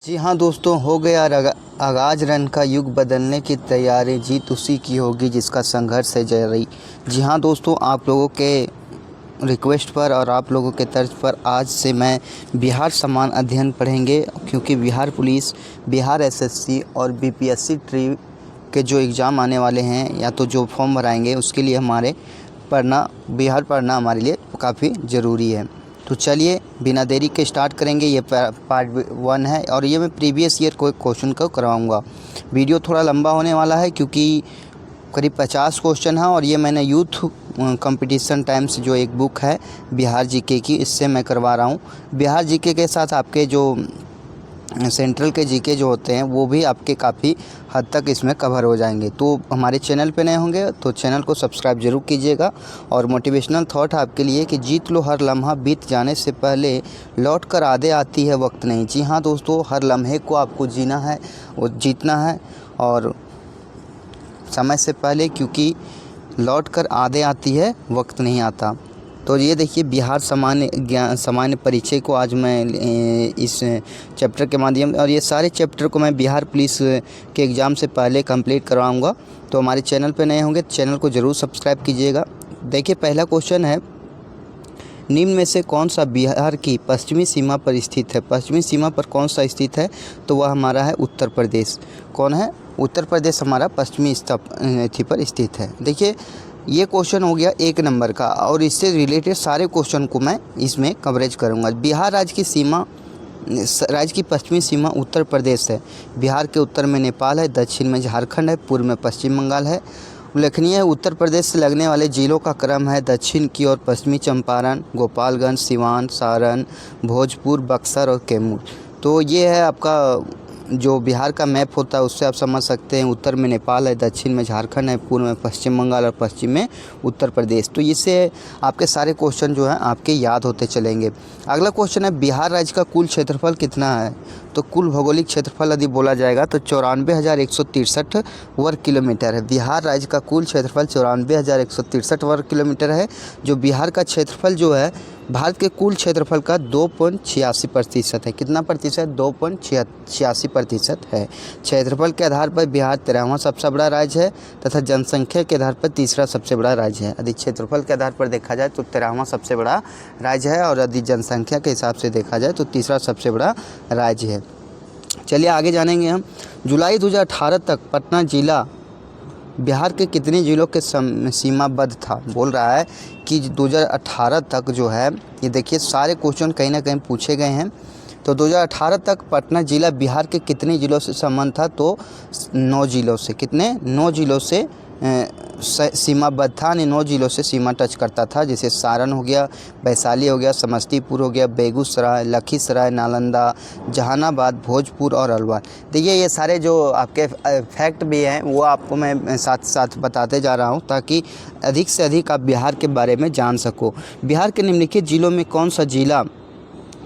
जी हाँ दोस्तों, हो गया आगाज रन का युग, बदलने की तैयारी, जीत उसी की होगी जिसका संघर्ष है जारी। जी हाँ दोस्तों, आप लोगों के रिक्वेस्ट पर और आप लोगों के तर्ज पर आज से मैं बिहार समान अध्ययन पढ़ेंगे, क्योंकि बिहार पुलिस, बिहार एसएससी और बीपीएससी ट्री के जो एग्ज़ाम आने वाले हैं या तो जो फॉर्म भराएंगे उसके लिए हमारे बिहार पढ़ना हमारे लिए काफ़ी ज़रूरी है। तो चलिए बिना देरी के स्टार्ट करेंगे। ये पार्ट 1 है और ये मैं प्रीवियस ईयर कोई क्वेश्चन को करवाऊँगा। वीडियो थोड़ा लंबा होने वाला है क्योंकि करीब 50 क्वेश्चन है और ये मैंने यूथ कंपटीशन टाइम्स जो एक बुक है बिहार जीके की, इससे मैं करवा रहा हूँ। बिहार जीके के साथ आपके जो सेंट्रल के जीके जो होते हैं वो भी आपके काफ़ी हद तक इसमें कवर हो जाएंगे। तो हमारे चैनल पे नए होंगे तो चैनल को सब्सक्राइब ज़रूर कीजिएगा। और मोटिवेशनल थॉट आपके लिए कि जीत लो हर लम्हा, बीत जाने से पहले लौट कर आधे आती है वक्त नहीं। जी हाँ दोस्तों, हर लम्हे को आपको जीना है, वो जीतना है और समय से पहले, क्योंकि लौट कर आधे आती है वक्त नहीं आता। तो ये देखिए, बिहार सामान्य परिचय को आज मैं इस चैप्टर के माध्यम, और ये सारे चैप्टर को मैं बिहार पुलिस के एग्ज़ाम से पहले कंप्लीट करवाऊंगा। तो हमारे चैनल पे नए होंगे तो चैनल को ज़रूर सब्सक्राइब कीजिएगा। देखिए, पहला क्वेश्चन है, निम्न में से कौन सा बिहार की पश्चिमी सीमा पर स्थित है? पश्चिमी सीमा पर कौन सा स्थित है? तो वह हमारा है उत्तर प्रदेश। कौन है? उत्तर प्रदेश हमारा पश्चिमी थी पर स्थित है। देखिए, ये क्वेश्चन हो गया 1 नंबर का और इससे रिलेटेड सारे क्वेश्चन को मैं इसमें कवरेज करूँगा। बिहार राज्य की पश्चिमी सीमा उत्तर प्रदेश है। बिहार के उत्तर में नेपाल है, दक्षिण में झारखंड है, पूर्व में पश्चिम बंगाल है। उल्लेखनीय है, उत्तर प्रदेश से लगने वाले जिलों का क्रम है दक्षिण की ओर पश्चिमी चंपारण, गोपालगंज, सिवान, सारण, भोजपुर, बक्सर और कैमूर। तो ये है आपका जो बिहार का मैप होता है, उससे आप समझ सकते हैं उत्तर में नेपाल है, दक्षिण में झारखंड है, पूर्व में पश्चिम बंगाल और पश्चिम में उत्तर प्रदेश। तो इससे आपके सारे क्वेश्चन जो हैं आपके याद होते चलेंगे। अगला क्वेश्चन है, बिहार राज्य का कुल क्षेत्रफल कितना है? तो कुल भौगोलिक क्षेत्रफल यदि बोला जाएगा तो 94,163 वर्ग किलोमीटर है। बिहार राज्य का कुल क्षेत्रफल 94,163 वर्ग किलोमीटर है। जो बिहार का क्षेत्रफल जो है भारत के कुल क्षेत्रफल का 2.86% है। कितना प्रतिशत? 2.86% है। क्षेत्रफल के आधार पर बिहार 13वां सबसे बड़ा राज्य है तथा जनसंख्या के आधार पर तीसरा सबसे बड़ा राज्य है। यदि क्षेत्रफल के आधार पर देखा जाए तो 13वां सबसे बड़ा राज्य है और यदि जनसंख्या के हिसाब से देखा जाए तो तीसरा सबसे बड़ा राज्य है। चलिए आगे जानेंगे हम। जुलाई 2018 तक पटना जिला बिहार के कितने जिलों के सीमाबद्ध था? बोल रहा है कि 2018 तक जो है, ये देखिए सारे क्वेश्चन कहीं ना कहीं पूछे गए हैं। तो 2018 तक पटना जिला बिहार के कितने जिलों से संबंध था? तो 9 जिलों से। कितने? 9 जिलों से सीमाबद्ध था, यानी 9 जिलों से सीमा टच करता था, जैसे सारण हो गया, वैशाली हो गया, समस्तीपुर हो गया, बेगूसराय, लखीसराय, नालंदा, जहानाबाद, भोजपुर और अलवर। देखिए, ये सारे जो आपके फैक्ट भी हैं वो आपको मैं साथ साथ बताते जा रहा हूँ ताकि अधिक से अधिक आप बिहार के बारे में जान सको। बिहार के निम्नलिखित जिलों में कौन सा जिला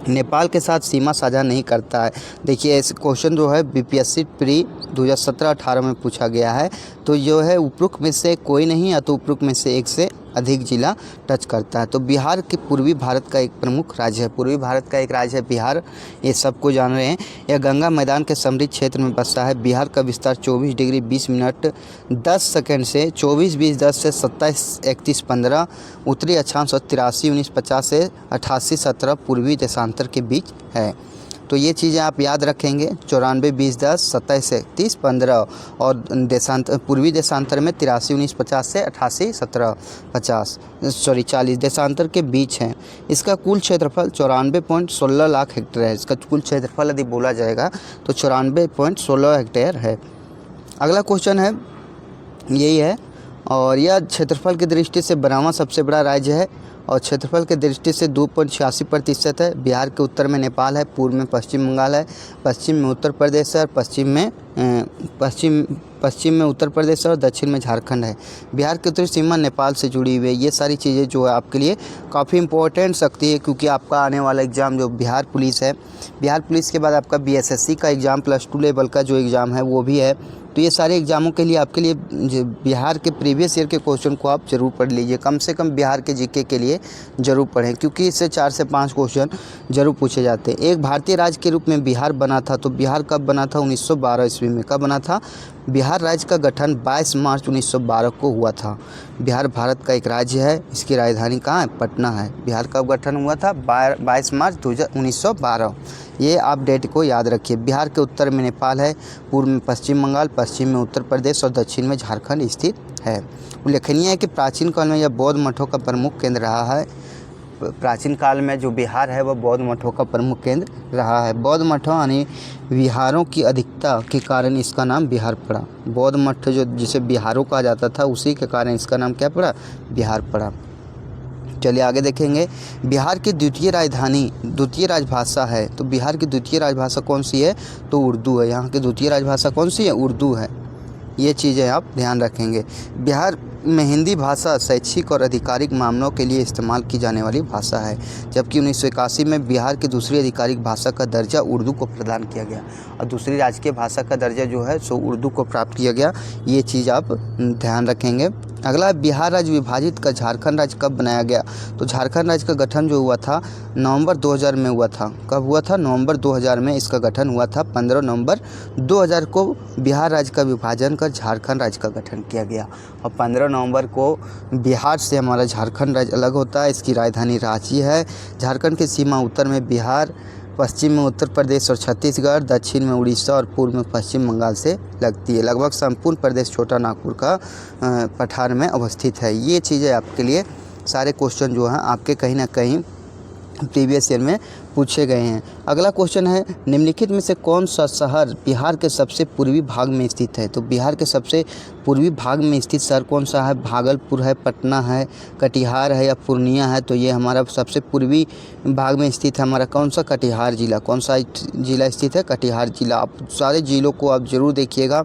नेपाल के साथ सीमा साझा नहीं करता है? देखिए, इस क्वेश्चन जो है बीपीएससी प्री 2017-18 में पूछा गया है। तो जो है उपरोक्त में से कोई नहीं, या तो उपरोक्त में से एक से अधिक जिला टच करता है। तो बिहार के पूर्वी भारत का एक प्रमुख राज्य है। पूर्वी भारत का एक राज्य है बिहार, ये सबको जान रहे हैं। यह गंगा मैदान के समृद्ध क्षेत्र में बसा है। बिहार का विस्तार 24 डिग्री 20 मिनट 10 सेकंड से 24-20-10 से 27-31-15 उत्तरी अक्षांश और 83-19-50 से 88-17 पूर्वी देशांतर के बीच है। तो ये चीज़ें आप याद रखेंगे। 94-20-10, 27-31-15 और पूर्वी देशांतर में 83-19-50 से 88-17-50 40 देशांतर के बीच हैं। इसका कुल क्षेत्रफल 94.16 लाख हेक्टेयर है। इसका कुल क्षेत्रफल यदि बोला जाएगा तो 94.16 हेक्टेयर है। अगला क्वेश्चन है, यही है, और यह क्षेत्रफल की दृष्टि से 12वां सबसे बड़ा राज्य है और क्षेत्रफल की दृष्टि से 2.86% है। बिहार के उत्तर में नेपाल है, पूर्व में पश्चिम बंगाल है, पश्चिम में उत्तर प्रदेश है और पश्चिम में पश्चिम में उत्तर प्रदेश और दक्षिण में झारखंड है। बिहार की उत्तरी सीमा नेपाल से जुड़ी हुई है। ये सारी चीज़ें जो है आपके लिए काफ़ी इंपॉर्टेंट सकती है, क्योंकि आपका आने वाला एग्ज़ाम जो बिहार पुलिस है, बिहार पुलिस के बाद आपका बीएसएससी का एग्ज़ाम +2 लेवल का जो एग्ज़ाम है वो भी है। तो ये सारे एग्ज़ामों के लिए आपके लिए बिहार के प्रीवियस ईयर के क्वेश्चन को आप ज़रूर पढ़ लीजिए। कम से कम बिहार के जीके के लिए ज़रूर पढ़ें, क्योंकि इससे 4 से 5 क्वेश्चन ज़रूर पूछे जाते हैं। एक भारतीय राज्य के रूप में बिहार बना था, तो बिहार कब बना था? 1912 ईस्वी में। कब बना था? बिहार राज्य का गठन 22 मार्च 1912 को हुआ था। बिहार भारत का एक राज्य है, इसकी राजधानी कहाँ है? पटना है। बिहार कब गठन हुआ था? 22 मार्च 1912। ये आप डेट को याद रखिए। बिहार के उत्तर में नेपाल है, पूर्व में पश्चिम बंगाल, पश्चिम में उत्तर प्रदेश और दक्षिण में झारखंड स्थित है। उल्लेखनीय है कि प्राचीन काल में यह बौद्ध मठों का प्रमुख केंद्र रहा है। प्राचीन काल में जो बिहार है वह बौद्ध मठों का प्रमुख केंद्र रहा है। बौद्ध मठों यानी विहारों की अधिकता के कारण इसका नाम बिहार पड़ा। बौद्ध मठ जो जिसे बिहारों कहा जाता था, उसी के कारण इसका नाम क्या पड़ा? बिहार पड़ा। चलिए आगे देखेंगे। बिहार की द्वितीय राजभाषा है, तो बिहार की द्वितीय राजभाषा कौन सी है? तो उर्दू है। यहाँ की द्वितीय राजभाषा कौन सी है? उर्दू है। ये चीज़ें आप ध्यान रखेंगे। बिहार में हिंदी भाषा शैक्षिक और आधिकारिक मामलों के लिए इस्तेमाल की जाने वाली भाषा है, जबकि 1981 में बिहार की दूसरी आधिकारिक भाषा का दर्जा उर्दू को प्रदान किया गया और दूसरी राजकीय भाषा का दर्जा जो है सो उर्दू को प्राप्त किया गया। ये चीज़ आप ध्यान रखेंगे। अगला, बिहार राज्य विभाजित कर झारखंड राज्य कब बनाया गया? तो झारखंड राज्य का गठन जो हुआ था नवंबर 2000 में हुआ था। कब हुआ था? नवंबर 2000 में इसका गठन हुआ था। 15 नवंबर 2000 को बिहार राज्य का विभाजन कर झारखंड राज्य का गठन किया गया और 15 नवंबर को बिहार से हमारा झारखंड राज्य अलग होता है। इसकी राजधानी रांची है। झारखंड की सीमा उत्तर में बिहार, पश्चिम में उत्तर प्रदेश और छत्तीसगढ़, दक्षिण में उड़ीसा और पूर्व में पश्चिम बंगाल से लगती है। लगभग संपूर्ण प्रदेश छोटा नागपुर का पठार में अवस्थित है। ये चीज़ें आपके लिए सारे क्वेश्चन जो हैं आपके कहीं ना कहीं प्रीवियस ईयर में पूछे गए हैं। अगला क्वेश्चन है, निम्नलिखित में से कौन सा शहर बिहार के सबसे पूर्वी भाग में स्थित है? तो बिहार के सबसे पूर्वी भाग में स्थित शहर कौन सा है? भागलपुर है, पटना है, कटिहार है या पूर्णिया है? तो ये हमारा सबसे पूर्वी भाग में स्थित है हमारा कौन सा? कटिहार जिला। कौन सा जिला स्थित है? कटिहार जिला। आप सारे जिलों को आप ज़रूर देखिएगा,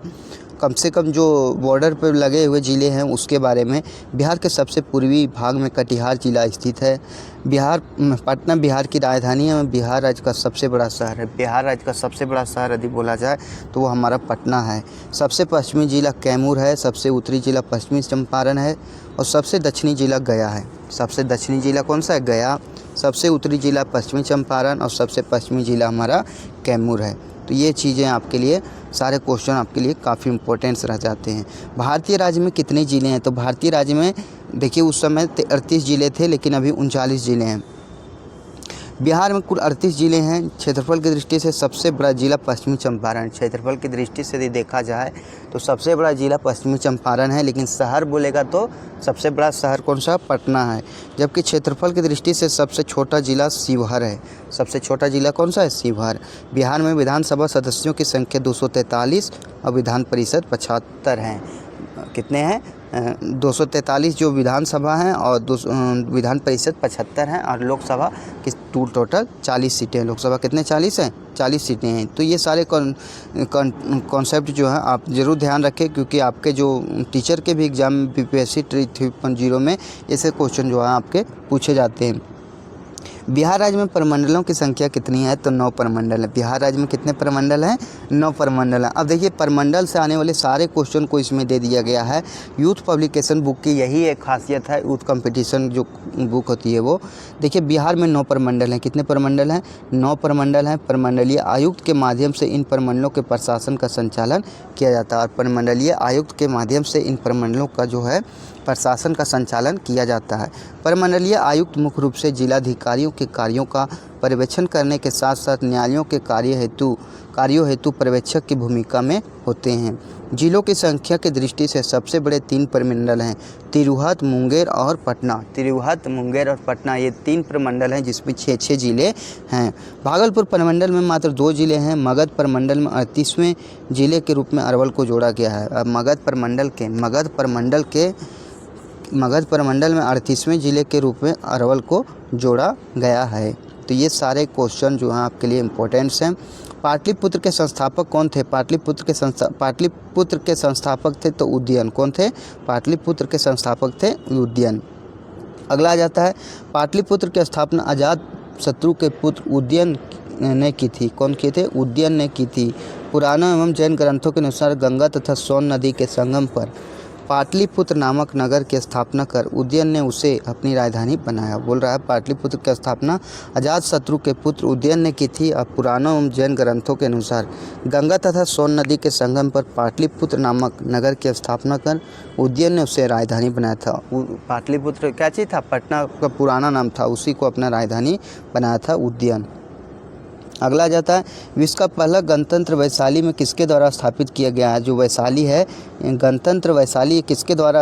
कम से कम जो बॉर्डर पर लगे हुए ज़िले हैं उसके बारे में। बिहार के सबसे पूर्वी भाग में कटिहार जिला स्थित है। पटना बिहार की राजधानी है। बिहार राज्य का सबसे बड़ा शहर है। बिहार राज्य का सबसे बड़ा शहर यदि बोला जाए तो वो हमारा पटना है। सबसे पश्चिमी जिला कैमूर है। सबसे उत्तरी जिला पश्चिमी चंपारण है और सबसे दक्षिणी जिला गया है। सबसे दक्षिणी जिला कौन सा है? गया। सबसे उत्तरी जिला पश्चिमी चंपारण और सबसे पश्चिमी जिला हमारा कैमूर है। तो ये चीज़ें आपके लिए सारे क्वेश्चन आपके लिए काफ़ी इंपॉर्टेंट्स रह जाते हैं। भारतीय राज्य में कितने ज़िले हैं? तो भारतीय राज्य में देखिए उस समय 38 ज़िले थे, लेकिन अभी 39 ज़िले हैं। बिहार में कुल 38 ज़िले हैं। क्षेत्रफल की दृष्टि से सबसे बड़ा ज़िला पश्चिमी चंपारण। क्षेत्रफल की दृष्टि से यदि देखा जाए तो सबसे बड़ा ज़िला पश्चिमी चंपारण है, लेकिन शहर बोलेगा तो सबसे बड़ा शहर कौन सा? पटना है। जबकि क्षेत्रफल की दृष्टि से सबसे छोटा ज़िला शिवहर है। सबसे छोटा ज़िला कौन सा है? शिवहर। बिहार में विधानसभा सदस्यों की संख्या 243 और विधान परिषद 75 हैं। कितने हैं? 243 जो विधानसभा हैं और विधान परिषद 75 हैं और लोकसभा की टोटल 40 सीटें हैं। लोकसभा कितने? 40 हैं। 40 सीटें हैं। तो ये सारे कॉन्सेप्ट जो है आप ज़रूर ध्यान रखें, क्योंकि आपके जो टीचर के भी एग्ज़ाम बीपीएससी 3.0 में ऐसे क्वेश्चन जो है आपके पूछे जाते हैं। बिहार राज्य में प्रमंडलों की संख्या कितनी है? तो 9 प्रमंडल है। बिहार राज्य में कितने प्रमंडल हैं? 9 प्रमंडल हैं। अब देखिए प्रमंडल से आने वाले सारे क्वेश्चन को इसमें दे दिया गया है। यूथ पब्लिकेशन बुक की यही एक खासियत है। यूथ कंपटीशन जो बुक होती है वो देखिए, बिहार में 9 प्रमंडल हैं। कितने प्रमंडल हैं? 9 प्रमंडल हैं। प्रमंडलीय आयुक्त के माध्यम से इन प्रमंडलों के प्रशासन का संचालन किया जाता है और प्रमंडलीय आयुक्त के माध्यम से इन प्रमंडलों का जो है प्रशासन का संचालन किया जाता है। प्रमंडलीय आयुक्त मुख्य रूप से जिलाधिकारियों के कार्यों का पर्यवेक्षण करने के साथ साथ न्यायालयों के कार्यों हेतु पर्यवेक्षक की भूमिका में होते हैं। जिलों की संख्या की दृष्टि से सबसे बड़े 3 प्रमंडल हैं, तिरहुत, मुंगेर और पटना। तिरहुत, मुंगेर और पटना ये 3 प्रमंडल हैं जिसमें 6-6 जिले हैं। भागलपुर प्रमंडल में मात्र 2 जिले हैं। मगध प्रमंडल में 38वें जिले के रूप में अरवल को जोड़ा गया है। अब मगध प्रमंडल में 38वें जिले के रूप में अरवल को जोड़ा गया है। तो ये सारे क्वेश्चन जो हैं आपके लिए इम्पोर्टेंट्स हैं। पाटलिपुत्र के संस्थापक कौन थे? पाटलिपुत्र के संस्थापक थे तो उदयन। कौन थे? पाटलिपुत्र के संस्थापक थे उदयन। अगला आ जाता है, पाटलिपुत्र की स्थापना अजात शत्रु के पुत्र उदयन ने की थी। कौन किए थे? उदयन ने की थी। पुराणों एवं जैन ग्रंथों के अनुसार गंगा तथा सोन नदी के संगम पर पाटलिपुत्र नामक नगर की स्थापना कर उदयन ने उसे अपनी राजधानी बनाया। बोल रहा है पाटलिपुत्र की स्थापना अजातशत्रु के पुत्र उदयन ने की थी और पुराणों एवं जैन ग्रंथों के अनुसार गंगा तथा सोन नदी के संगम पर पाटलिपुत्र नामक नगर की स्थापना कर उदयन ने उसे राजधानी बनाया था। पाटलिपुत्र क्या चीज़ था? पटना का पुराना नाम था, उसी को अपना राजधानी बनाया था उदयन। अगला जाता है, विश्व का पहला गणतंत्र वैशाली में किसके द्वारा स्थापित किया गया है? जो वैशाली है, गणतंत्र वैशाली किसके द्वारा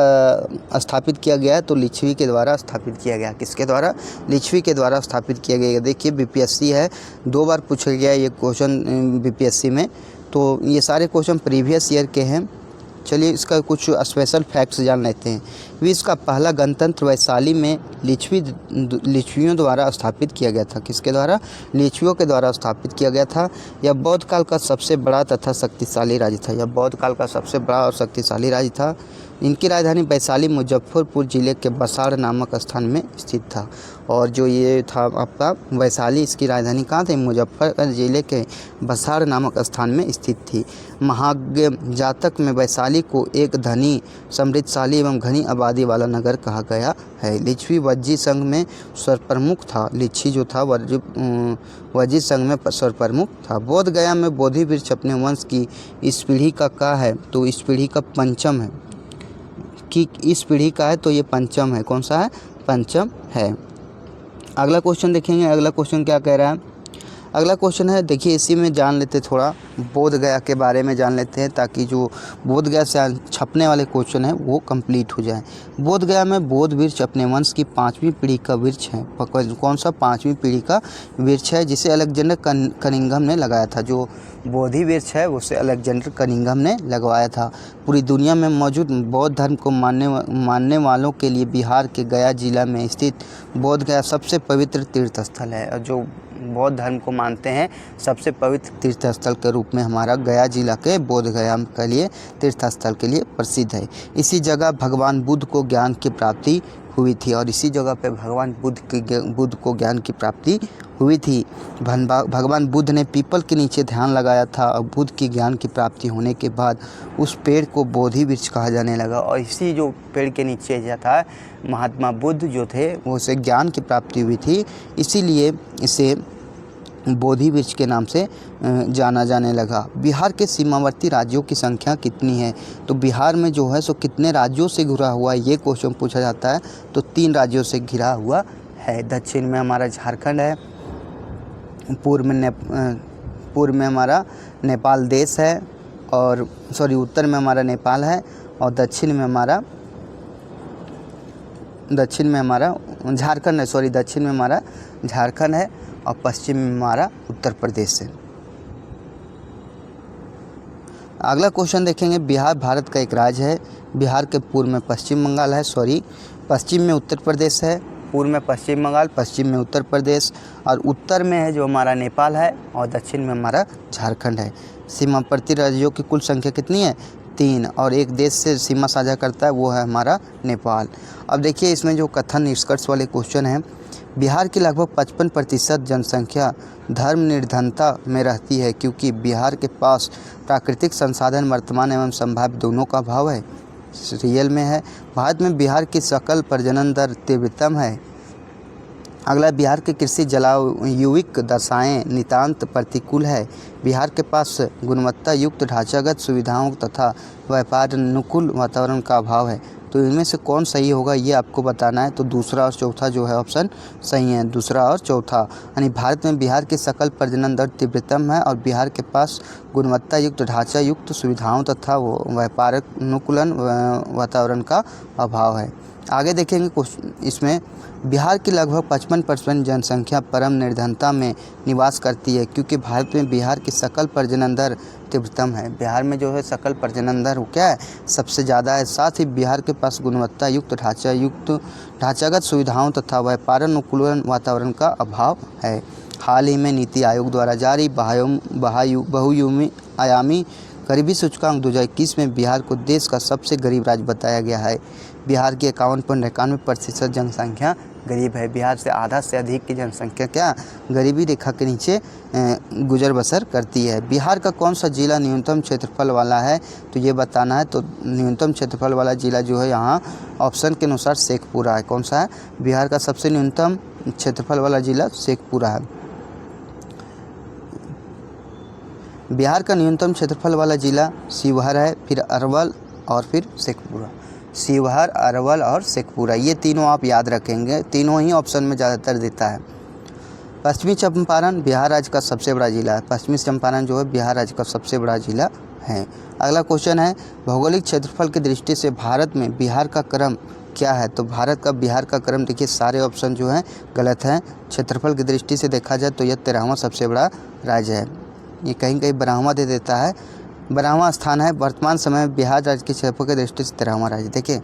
स्थापित किया गया है? तो लिच्छवी के द्वारा स्थापित किया गया। किसके द्वारा? लिच्छवी के द्वारा स्थापित किया गया। देखिए बीपीएससी है, 2 बार पूछा गया ये क्वेश्चन बीपीएससी में, तो ये सारे क्वेश्चन प्रीवियस ईयर के हैं। चलिए इसका कुछ स्पेशल फैक्ट्स जान लेते हैं। विश्व का पहला गणतंत्र वैशाली में लिच्छवियों द्वारा स्थापित किया गया था। किसके द्वारा? लिच्छवियों के द्वारा स्थापित किया गया था। यह बौद्ध काल का सबसे बड़ा तथा शक्तिशाली राज्य था। यह बौद्ध काल का सबसे बड़ा और शक्तिशाली राज्य था। इनकी राजधानी वैशाली मुजफ्फरपुर जिले के बसाड़ नामक स्थान में स्थित था। और जो ये था आपका वैशाली, इसकी राजधानी कहाँ थी? मुजफ्फरपुर जिले के बसाड़ नामक स्थान में स्थित थी। महाज्ञ जातक में वैशाली को एक धनी, समृद्धशाली एवं घनी आबादी वाला नगर कहा गया है। लिच्छवी वज्जी संघ में सर्वप्रमुख था। लिच्छवी जो था वज्जी संघ में सर्वप्रमुख था। बोध गया में बोधि वृक्ष अपने वंश की इस पीढ़ी का क्या है? तो इस पीढ़ी का पंचम है। कि इस पीढ़ी का है तो ये पंचम है। कौन सा है? पंचम है। अगला क्वेश्चन देखेंगे। अगला क्वेश्चन क्या कह रहा है? अगला क्वेश्चन है, देखिए इसी में जान लेते थोड़ा बोध गया के बारे में जान लेते हैं, ताकि जो बोध गया से छपने वाले क्वेश्चन है वो कंप्लीट हो जाए। बोध गया में बोध वृक्ष अपने वंश की 5वीं पीढ़ी का वृक्ष है। कौन सा? 5वीं पीढ़ी का वृक्ष है, जिसे अलेक्जेंडर कनिंघम ने लगाया था। जो बोधि वृक्ष है उसे अलेक्जेंडर कनिंघम ने लगवाया था। पूरी दुनिया में मौजूद बौद्ध धर्म को मानने वालों के लिए बिहार के गया जिला में स्थित बोध गया सबसे पवित्र तीर्थ स्थल है। और जो बौद्ध धर्म को मानते हैं सबसे पवित्र तीर्थ स्थल के रूप में हमारा गया जिला के बोध गया के लिए तीर्थ स्थल के लिए प्रसिद्ध है। इसी जगह भगवान बुद्ध को ज्ञान की प्राप्ति हुई थी। और इसी जगह पे भगवान बुद्ध को ज्ञान की प्राप्ति हुई थी। भगवान बुद्ध ने पीपल के नीचे ध्यान लगाया था और बुद्ध की ज्ञान की प्राप्ति होने के बाद उस पेड़ को बोधि वृक्ष कहा जाने लगा। और इसी जो पेड़ के नीचे जो था महात्मा बुद्ध जो थे वो उसे ज्ञान की प्राप्ति हुई थी, इसीलिए इसे बोधि वृक्ष के नाम से जाना जाने लगा। बिहार के सीमावर्ती राज्यों की संख्या कितनी है? तो बिहार में जो है सो कितने राज्यों से घिरा हुआ है, ये क्वेश्चन पूछा जाता है। तो 3 राज्यों से घिरा हुआ है। दक्षिण में हमारा झारखंड है, पूर्व में हमारा नेपाल देश है, और उत्तर में हमारा नेपाल है, और दक्षिण में हमारा झारखंड है। दक्षिण में हमारा झारखंड है और पश्चिम में हमारा उत्तर प्रदेश है। अगला क्वेश्चन देखेंगे। बिहार भारत का एक राज्य है। बिहार के पूर्व में पश्चिम बंगाल है, पश्चिम में उत्तर प्रदेश है। पूर्व में पश्चिम बंगाल, पश्चिम में उत्तर प्रदेश, और उत्तर में है जो हमारा नेपाल है, और दक्षिण में हमारा झारखंड है। सीमावर्ती राज्यों की कुल संख्या कितनी है? 3, और एक देश से सीमा साझा करता है, वो है हमारा नेपाल। अब देखिए इसमें जो कथन निष्कर्ष वाले क्वेश्चन हैं, बिहार की लगभग 55% जनसंख्या धर्म निर्धनता में रहती है, क्योंकि बिहार के पास प्राकृतिक संसाधन वर्तमान एवं संभाव्य दोनों का अभाव है। रियल में है। भारत में बिहार की सकल प्रजनन दर तीव्रतम है। अगला, बिहार की कृषि जलवायविक दशाएं नितांत प्रतिकूल है। बिहार के पास गुणवत्ता युक्त ढांचागत सुविधाओं तथा व्यापार अनुकूल वातावरण का अभाव है। तो इनमें से कौन सही होगा ये आपको बताना है। तो दूसरा और चौथा जो है ऑप्शन सही है, दूसरा और चौथा। यानी भारत में बिहार की सकल प्रजनन दर तीव्रतम है और बिहार के पास गुणवत्ता युक्त ढांचा युक्त सुविधाओं तथा व्यापार अनुकूलन वातावरण का अभाव है। आगे देखेंगे इसमें, बिहार की लगभग 55% जनसंख्या परम निर्धनता में निवास करती है, क्योंकि भारत में बिहार की सकल प्रजनन दर तीव्रतम है। बिहार में जो है सकल प्रजनन दर क्या है, सबसे ज़्यादा है। साथ ही बिहार के पास गुणवत्ता युक्त ढांचागत सुविधाओं तथा व्यापार अनुकूलन वातावरण का अभाव है। हाल ही में नीति आयोग द्वारा जारी बहुआयामी गरीबी सूचकांक 2021 में बिहार को देश का सबसे गरीब राज्य बताया गया है। बिहार की 51.91% जनसंख्या गरीब है। बिहार से आधा से अधिक की जनसंख्या क्या गरीबी रेखा के नीचे गुजर बसर करती है। बिहार का कौन सा जिला न्यूनतम क्षेत्रफल वाला है, तो ये बताना है। तो न्यूनतम क्षेत्रफल वाला जिला जो है यहाँ ऑप्शन के अनुसार शेखपुरा है। कौन सा है? बिहार का सबसे न्यूनतम क्षेत्रफल वाला जिला शेखपुरा है। बिहार का न्यूनतम क्षेत्रफल वाला जिला शिवहर है, फिर अरवल और फिर शेखपुरा। शिवहर, अरवल और शेखपुरा, ये तीनों आप याद रखेंगे, तीनों ही ऑप्शन में ज़्यादातर देता है। पश्चिमी चंपारण बिहार राज्य का सबसे बड़ा जिला है। पश्चिमी चंपारण जो है बिहार राज्य का सबसे बड़ा जिला है। अगला क्वेश्चन है, भौगोलिक क्षेत्रफल की दृष्टि से भारत में बिहार का क्रम क्या है? तो बिहार का क्रम देखिए, सारे ऑप्शन जो हैं गलत हैं। क्षेत्रफल की दृष्टि से देखा जाए तो यह 13वां सबसे बड़ा राज्य है। ये कहीं कहीं 12वां दे देता है, 12वां स्थान है। वर्तमान समय में बिहार राज्य के क्षेत्रफल की दृष्टि से 13वां राज्य, देखिए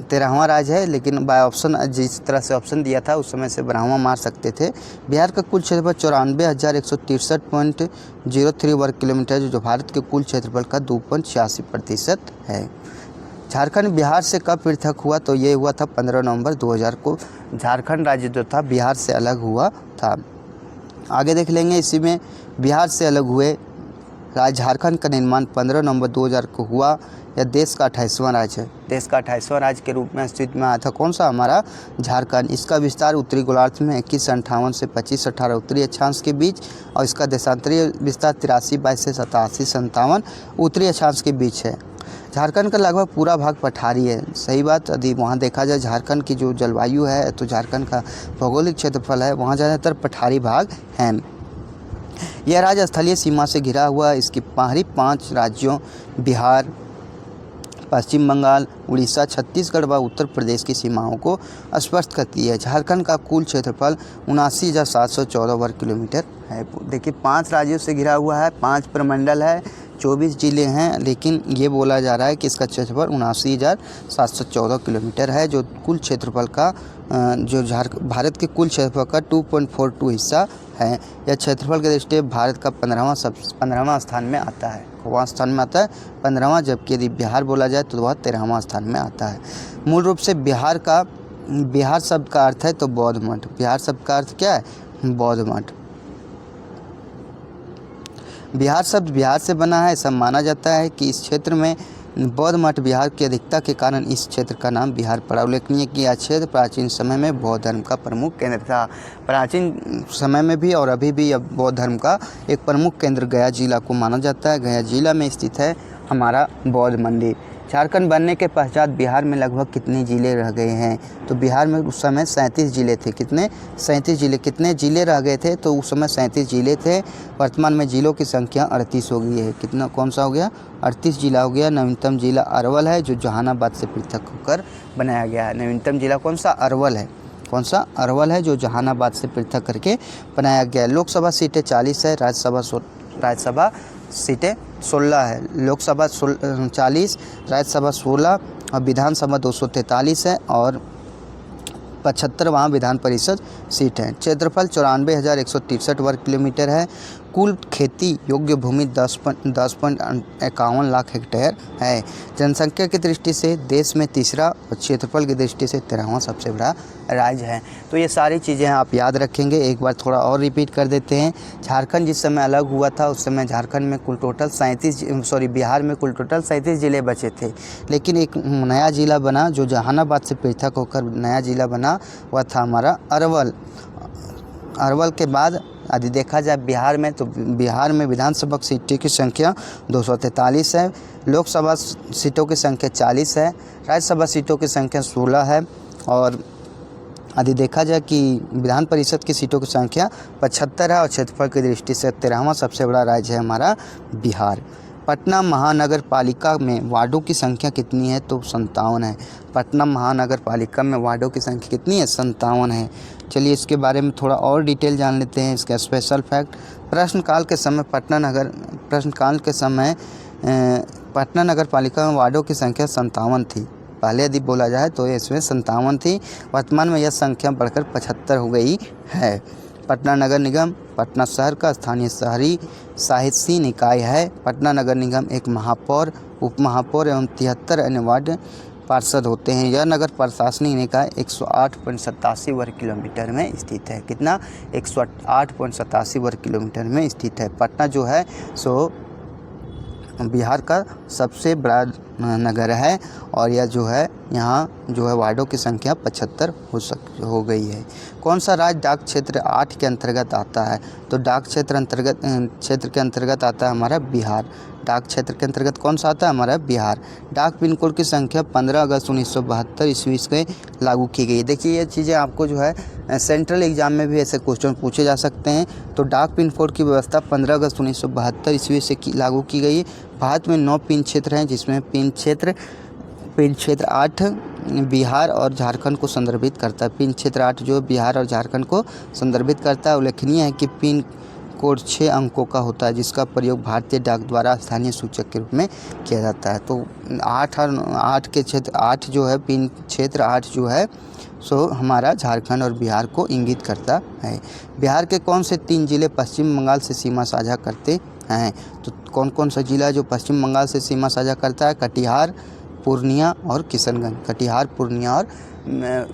13वां राज्य है, लेकिन बाय ऑप्शन जिस तरह से ऑप्शन दिया था उस समय से 12वां मार सकते थे। बिहार का कुल क्षेत्रफल 94,163.03 वर्ग किलोमीटर, जो भारत के कुल क्षेत्रफल का 2.86% है। झारखंड बिहार से कब पृथक हुआ? तो ये हुआ था 15 नवंबर 2000 को। झारखंड राज्य जो था बिहार से अलग हुआ था। आगे देख लेंगे, इसी में बिहार से अलग हुए राज्य झारखंड का निर्माण 15 नवंबर 2000 को हुआ। यह देश का 28वां राज्य है। देश का 28वां राज्य के रूप में अस्तित्व में आया था। कौन सा? हमारा झारखंड। इसका विस्तार उत्तरी गोलार्ध में 2158 से 2518 उत्तरी अक्षांश के बीच, और इसका देशांतरीय विस्तार 8322 से 8757 उत्तरी अक्षांश के बीच है। झारखंड का लगभग पूरा भाग पठारी है। सही बात। यदि वहाँ देखा जाए झारखंड की जो जलवायु है, तो झारखंड का भौगोलिक क्षेत्रफल है वहाँ ज़्यादातर पठारी भाग हैं। यह राज्य स्थलीय सीमा से घिरा हुआ है। इसकी बाहरी 5 राज्यों बिहार, पश्चिम बंगाल, उड़ीसा, छत्तीसगढ़ व उत्तर प्रदेश की सीमाओं को स्पष्ट करती है। झारखंड का कुल क्षेत्रफल 79,714 वर्ग किलोमीटर है। देखिए 5 राज्यों से घिरा हुआ है, 5 प्रमंडल है, 24 जिले हैं, लेकिन ये बोला जा रहा है कि इसका क्षेत्रफल 79,714 किलोमीटर है, जो कुल क्षेत्रफल का जो भारत के कुल क्षेत्रफल का 2.42 हिस्सा है। यह क्षेत्रफल के दृष्टि भारत का 15वां स्थान में आता है। कौन स्थान में आता है? 15वां। जबकि यदि बिहार बोला जाए तो वह 13वां स्थान में आता है। मूल रूप से बिहार शब्द का अर्थ है तो बौद्ध मठ। बिहार शब्द का अर्थ क्या है? बौद्ध मठ। बिहार शब्द बिहार से बना है। ऐसा माना जाता है कि इस क्षेत्र में बौद्ध मठ विहार की अधिकता के कारण इस क्षेत्र का नाम बिहार पड़ा। उल्लेखनीय कि यह क्षेत्र प्राचीन समय में बौद्ध धर्म का प्रमुख केंद्र था। प्राचीन समय में भी और अभी भी यह बौद्ध धर्म का एक प्रमुख केंद्र गया जिला को माना जाता है। गया जिला में स्थित है हमारा बौद्ध मंदिर। झारखंड बनने के पश्चात बिहार में लगभग कितने ज़िले रह गए हैं? तो बिहार में उस समय 37 ज़िले थे। कितने? 37 ज़िले। कितने ज़िले रह गए थे? तो उस समय 37 ज़िले थे। वर्तमान में ज़िलों की संख्या 38 हो गई है। कितना? कौन सा हो गया? 38 जिला हो गया। नवीनतम जिला अरवल है, जो जहानाबाद से पृथक होकर बनाया गया है। नवीनतम जिला कौन सा? अरवल है। कौन सा? अरवल है, जो जहानाबाद से पृथक करके बनाया गया है। लोकसभा सीटें 40 है, राज्यसभा सीटें 16 है। लोकसभा 40, राज्यसभा 16 और विधानसभा 243 है, और 75 वहाँ विधान परिषद सीट है। क्षेत्रफल 94,163 वर्ग किलोमीटर है। कुल खेती योग्य भूमि 10.51 लाख हेक्टेयर है। जनसंख्या की दृष्टि से देश में तीसरा और क्षेत्रफल की दृष्टि से 13वां सबसे बड़ा राज्य है। तो ये सारी चीज़ें आप याद रखेंगे। एक बार थोड़ा और रिपीट कर देते हैं। झारखंड जिस समय अलग हुआ था उस समय झारखंड में कुल टोटल बिहार में कुल टोटल 37 ज़िले बचे थे, लेकिन एक नया ज़िला बना जो जहानाबाद से पृथक होकर नया ज़िला बना, वह था हमारा अरवल। अरवल के बाद यदि देखा जाए बिहार में, तो बिहार में विधानसभा सीटों की संख्या 243 है, लोकसभा सीटों की संख्या 40 है, राज्यसभा सीटों की संख्या 16 है, और यदि देखा जाए कि विधान परिषद की सीटों की संख्या 75 है, और क्षेत्रफल की दृष्टि से 13वां सबसे बड़ा राज्य है हमारा बिहार। पटना महानगर पालिका में वार्डों की संख्या कितनी है? तो 57 है। पटना महानगर पालिका में वार्डों की संख्या कितनी है? 57 है। चलिए इसके बारे में थोड़ा और डिटेल जान लेते हैं। इसका स्पेशल फैक्ट, प्रश्नकाल के समय पटना नगर पालिका में वार्डों की संख्या 57 थी। पहले यदि बोला जाए तो इसमें 57 थी। वर्तमान में यह संख्या बढ़कर 75 हो गई है। पटना नगर निगम पटना शहर का स्थानीय शहरी शासी निकाय है। पटना नगर निगम एक महापौर, उप महापौर एवं 73 अन्य वार्ड पार्षद होते हैं। यह नगर प्रशासनिक निकाय 108.87 वर्ग किलोमीटर में स्थित है। कितना? 108.87 वर्ग किलोमीटर में स्थित है। पटना जो है सो बिहार का सबसे बड़ा नगर है और यह जो है यहाँ जो है वार्डों की संख्या 75 हो गई है। कौन सा राज्य डाक क्षेत्र 8 के अंतर्गत आता है? तो डाक क्षेत्र के अंतर्गत आता है हमारा बिहार। डाक क्षेत्र के अंतर्गत कौन सा आता है? हमारा बिहार। डाक पिन कोड की संख्या 15 अगस्त 1972 ईस्वी से लागू की गई। देखिए ये चीज़ें आपको जो है सेंट्रल एग्जाम में भी ऐसे क्वेश्चन पूछे जा सकते हैं। तो डाक पिन कोड की व्यवस्था 15 अगस्त 1972 ईस्वी से लागू की गई। भारत में 9 पिन क्षेत्र हैं, जिसमें पिन क्षेत्र 8 बिहार और झारखंड को संदर्भित करता है। पिन क्षेत्र 8 जो बिहार और झारखंड को संदर्भित करता है। उल्लेखनीय है कि पिन कोड 6 अंकों का होता है, जिसका प्रयोग भारतीय डाक द्वारा स्थानीय सूचक के रूप में किया जाता है। तो 8 के क्षेत्र 8 जो है पिन क्षेत्र 8 जो है सो हमारा झारखंड और बिहार को इंगित करता है। बिहार के कौन से 3 जिले पश्चिम बंगाल से सीमा साझा करते हैं? तो कौन कौन सा जिला जो पश्चिम बंगाल से सीमा साझा करता है? कटिहार, पूर्णिया और किशनगंज। कटिहार, पूर्णिया और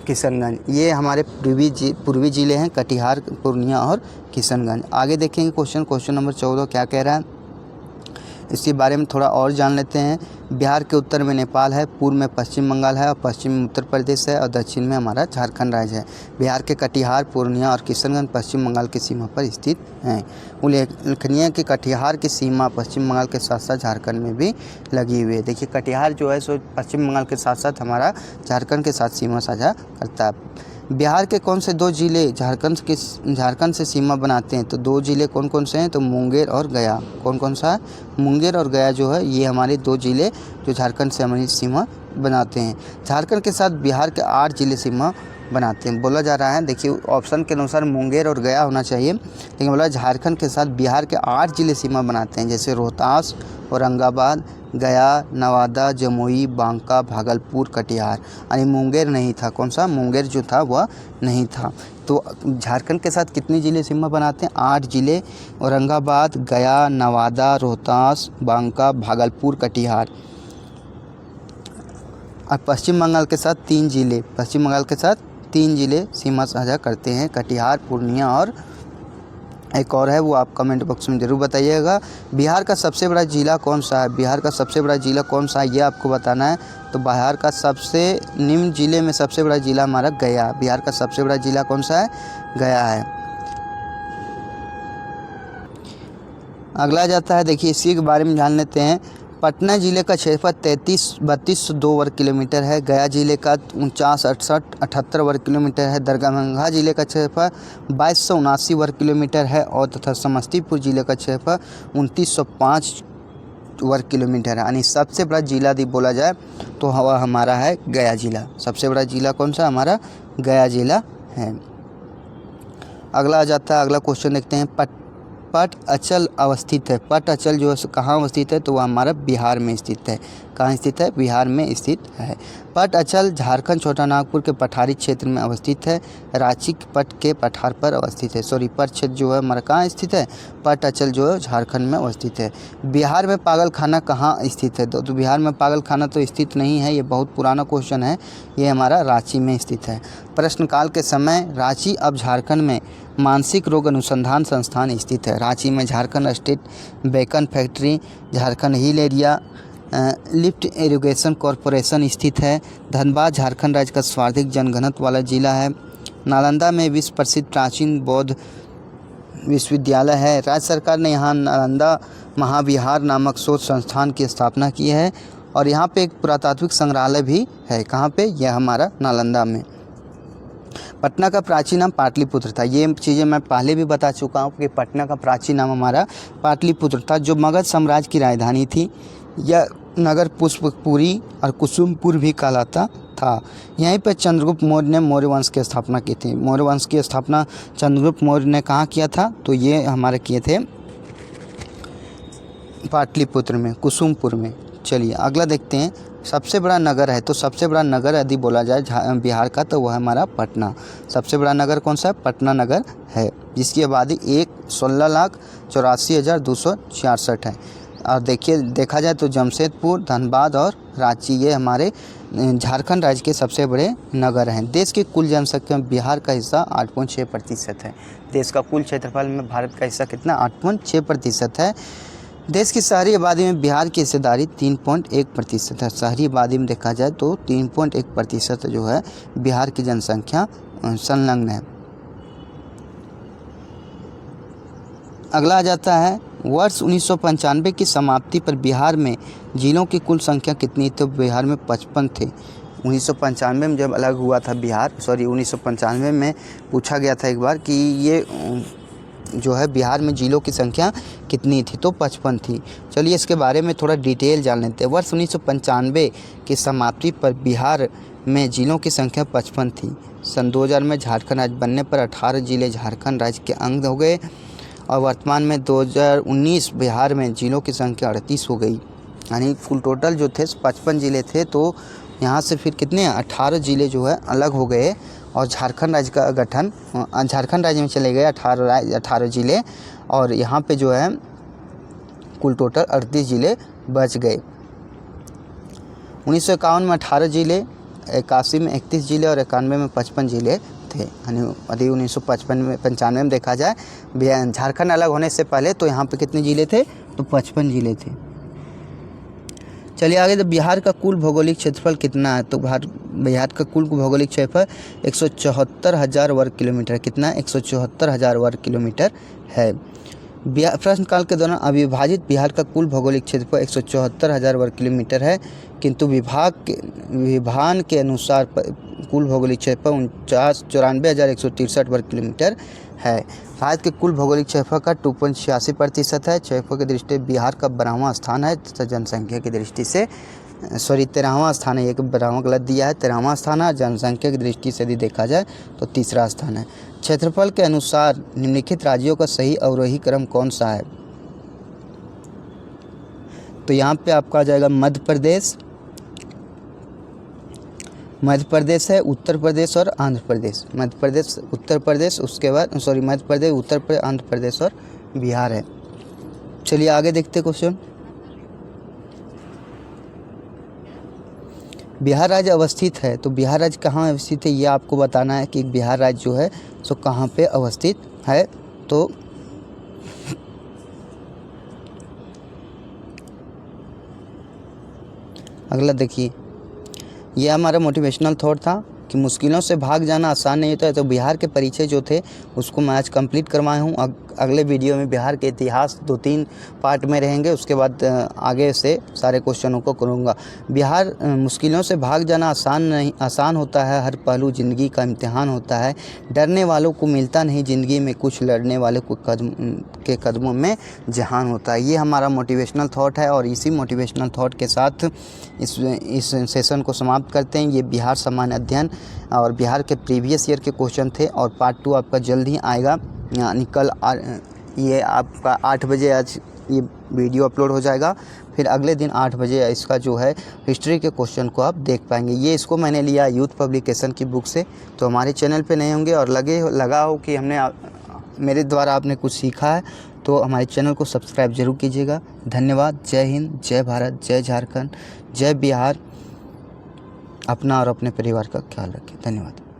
किशनगंज ये हमारे पूर्वी जिले हैं, कटिहार, पूर्णिया और किशनगंज। आगे देखेंगे क्वेश्चन नंबर 14 क्या कह रहा है, इसके बारे में थोड़ा और जान लेते हैं। बिहार के उत्तर में नेपाल है, पूर्व में पश्चिम बंगाल है और पश्चिम में उत्तर प्रदेश है और दक्षिण में हमारा झारखंड राज्य है। बिहार के कटिहार, पूर्णिया और किशनगंज पश्चिम बंगाल की सीमा पर स्थित हैं। उल्लेखनीय है कि कटिहार की सीमा पश्चिम बंगाल के साथ साथ झारखंड में भी लगी हुई है। देखिए कटिहार जो है सो पश्चिम बंगाल के साथ साथ हमारा झारखंड के साथ सीमा साझा करता है। बिहार के कौन से 2 जिले झारखंड से सीमा बनाते हैं? तो 2 जिले कौन कौन से हैं? तो मुंगेर और गया। कौन कौन सा है? मुंगेर और गया जो है ये हमारे 2 जिले जो झारखंड से हमारी सीमा बनाते हैं। झारखंड के साथ बिहार के 8 जिले सीमा बनाते हैं। बोला जा रहा है, देखिए ऑप्शन के अनुसार मुंगेर और गया होना चाहिए, लेकिन बोला झारखंड के साथ बिहार के 8 जिले सीमा बनाते हैं, जैसे रोहतास, औरंगाबाद, गया, नवादा, जमुई, बांका, भागलपुर, कटिहार। यानी मुंगेर नहीं था। कौन सा? मुंगेर जो था वह नहीं था। तो झारखंड के साथ कितने ज़िले सीमा बनाते हैं? 8 ज़िले, औरंगाबाद, गया, नवादा, रोहतास, बांका, भागलपुर, कटिहार। और पश्चिम बंगाल के साथ 3 ज़िले, पश्चिम बंगाल के साथ 3 ज़िले सीमा साझा करते हैं, कटिहार, पूर्णिया और एक और है, वो आप कमेंट बॉक्स में ज़रूर बताइएगा। बिहार का सबसे बड़ा ज़िला कौन सा है? बिहार का सबसे बड़ा ज़िला कौन सा है ये आपको बताना है। तो बिहार का सबसे निम्न ज़िले में सबसे बड़ा ज़िला हमारा गया। बिहार का सबसे बड़ा ज़िला कौन सा है? गया है। अगला जाता है, देखिए इसी के बारे में जान लेते हैं। पटना ज़िले का क्षेत्रफल 3202 वर्ग किलोमीटर है। गया ज़िले का 49,68 वर्ग किलोमीटर है। दरभंगा ज़िले का क्षेत्रफल 2279 वर्ग किलोमीटर है और तथा समस्तीपुर ज़िले का क्षेत्रफल 2905 वर्ग किलोमीटर है। यानी सबसे बड़ा ज़िला यदि बोला जाए तो वह हमारा है गया ज़िला। सबसे बड़ा ज़िला कौन सा? हमारा गया ज़िला है। अगला आ जाता है, अगला क्वेश्चन देखते हैं। पट अचल अवस्थित है। पट अचल जो है कहाँ अवस्थित है? तो वह हमारा बिहार में स्थित है। कहाँ स्थित है? बिहार में स्थित है। पट अचल झारखंड छोटा नागपुर के पठारी क्षेत्र में अवस्थित है। रांची पट के पठार पर अवस्थित है। सॉरी, पट क्षेत्र जो है हमारा कहाँ स्थित है? पट अचल जो है झारखंड में अवस्थित है। बिहार में पागल खाना कहाँ स्थित है? तो बिहार में पागल खाना तो स्थित नहीं है, ये बहुत पुराना क्वेश्चन है। ये हमारा रांची में स्थित है। प्रश्नकाल के समय रांची अब झारखंड में मानसिक रोग अनुसंधान संस्थान स्थित है। रांची में Jharkhand state bacon factory, Jharkhand hill area lift irrigation corporation स्थित है। धनबाद झारखंड राज्य का सर्वाधिक जनघनत्व वाला जिला है। नालंदा में विश्व प्रसिद्ध प्राचीन बौद्ध विश्वविद्यालय है। राज्य सरकार ने यहाँ नालंदा महाविहार नामक शोध संस्थान की स्थापना की है और यहाँ पे एक पुरातात्विक संग्रहालय भी है। कहाँ पे? यह हमारा नालंदा में। पटना का प्राचीन नाम पाटलिपुत्र था। ये चीज़ें मैं पहले भी बता चुका हूँ कि पटना का प्राचीन नाम हमारा पाटलिपुत्र था, जो मगध साम्राज्य की राजधानी थी। यह नगर पुष्पपुरी और कुसुमपुर भी कहलाता था। यहीं पर चंद्रगुप्त मौर्य ने मौर्य वंश की स्थापना की थी। मौर्य वंश की स्थापना चंद्रगुप्त मौर्य ने कहाँ किया था? तो ये हमारे किए थे पाटलिपुत्र में, कुसुमपुर में। चलिए अगला देखते हैं। सबसे बड़ा नगर है, तो सबसे बड़ा नगर यदि बोला जाए बिहार का तो वह हमारा पटना। सबसे बड़ा नगर कौन सा है? पटना नगर है, जिसकी आबादी 16,84,266 है। और देखा जाए तो जमशेदपुर, धनबाद और रांची ये हमारे झारखंड राज्य के सबसे बड़े नगर हैं। देश की कुल जनसंख्या में बिहार का हिस्सा 8.6% है। देश का कुल क्षेत्रफल में भारत का हिस्सा कितना? 8.6% है। देश की शहरी आबादी में बिहार की हिस्सेदारी 3.1% है। शहरी आबादी में देखा जाए तो 3.1% जो है बिहार की जनसंख्या संलग्न है। अगला आ जाता है वर्ष 1995 की समाप्ति पर बिहार में जिलों की कुल संख्या कितनी? तो बिहार में 55 थे। 1995 में जब अलग हुआ था बिहार, 1995 में पूछा गया था एक बार कि ये जो है बिहार में जिलों की संख्या कितनी थी? तो 55 थी। चलिए इसके बारे में थोड़ा डिटेल जान लेते हैं। वर्ष 1995 की समाप्ति पर बिहार में जिलों की संख्या 55 थी। सन 2000 में झारखंड राज्य बनने पर 18 जिले झारखंड राज्य के अंग हो गए और वर्तमान में 2019 बिहार में जिलों की संख्या 38 हो गई। यानी कुल टोटल जो थे 55 ज़िले थे, तो यहाँ से फिर कितने 18 ज़िले जो है अलग हो गए और झारखंड राज्य का गठन झारखंड राज्य में चले गए 18 ज़िले, और यहाँ पे जो है कुल टोटल 38 ज़िले बच गए। 1951 में 18 ज़िले, 81 में 31 ज़िले और 91 में 55 ज़िले थे। यानी यदि 1995 में देखा जाए झारखंड अलग होने से पहले तो यहाँ पे कितने ज़िले थे? तो 55 ज़िले थे। चलिए आगे, तो बिहार का कुल भौगोलिक क्षेत्रफल कितना है? तो बिहार का कुल भौगोलिक क्षेत्रफल 174,000 वर्ग किलोमीटर। कितना? 174,000 वर्ग किलोमीटर है। प्रश्न काल के दौरान अविभाजित बिहार का कुल भौगोलिक क्षेत्रफल 174,000 वर्ग किलोमीटर है, किंतु विभान के अनुसार कुल भौगोलिक क्षेत्रफल 94,163 वर्ग किलोमीटर है। भारत के कुल भौगोलिक क्षेत्रफल का 2.86% है। क्षेत्रफल की दृष्टि से बिहार का 12वां स्थान है तथा जनसंख्या की दृष्टि से 13वां स्थान है। एक 12वां गलत दिया है, 13वां स्थान है। जनसंख्या की दृष्टि से यदि देखा जाए तो तीसरा स्थान है। क्षेत्रफल के अनुसार निम्नलिखित राज्यों का सही अवरोही क्रम कौन सा है? तो यहाँ पे आपका आ जाएगा मध्य प्रदेश है, उत्तर प्रदेश और आंध्र प्रदेश। मध्य प्रदेश, उत्तर प्रदेश, उसके बाद मध्य प्रदेश, उत्तर प्रदेश, आंध्र प्रदेश और बिहार है। चलिए आगे देखते क्वेश्चन। बिहार राज्य अवस्थित है, तो बिहार राज्य कहाँ अवस्थित है ये आपको बताना है कि बिहार राज्य जो है सो कहाँ पे अवस्थित है। तो अगला देखिए, ये हमारा मोटिवेशनल थॉट था कि मुश्किलों से भाग जाना आसान नहीं होता है। तो बिहार के परिचय जो थे उसको मैं आज कंप्लीट करवाया हूँ। अगले वीडियो में बिहार के इतिहास 2-3 पार्ट में रहेंगे, उसके बाद आगे से सारे क्वेश्चनों को करूँगा। बिहार मुश्किलों से भाग जाना आसान होता है, हर पहलू ज़िंदगी का इम्तिहान होता है। डरने वालों को मिलता नहीं ज़िंदगी में कुछ, लड़ने वाले को कदमों में जहान होता है। ये हमारा मोटिवेशनल थॉट है और इसी मोटिवेशनल थॉट के साथ इस सेशन को समाप्त करते हैं। ये बिहार सामान्य अध्ययन और बिहार के प्रीवियस ईयर के क्वेश्चन थे और पार्ट 2 आपका जल्द ही आएगा। यानी कल ये आपका 8 बजे आज ये वीडियो अपलोड हो जाएगा। फिर अगले दिन 8 बजे इसका जो है हिस्ट्री के क्वेश्चन को आप देख पाएंगे। ये इसको मैंने लिया यूथ पब्लिकेशन की बुक से। तो हमारे चैनल पे नए होंगे और लगा हो कि मेरे द्वारा आपने कुछ सीखा है तो हमारे चैनल को सब्सक्राइब जरूर कीजिएगा। धन्यवाद। जय हिंद, जय भारत, जय झारखंड, जय बिहार। अपना और अपने परिवार का ख्याल रखें। धन्यवाद।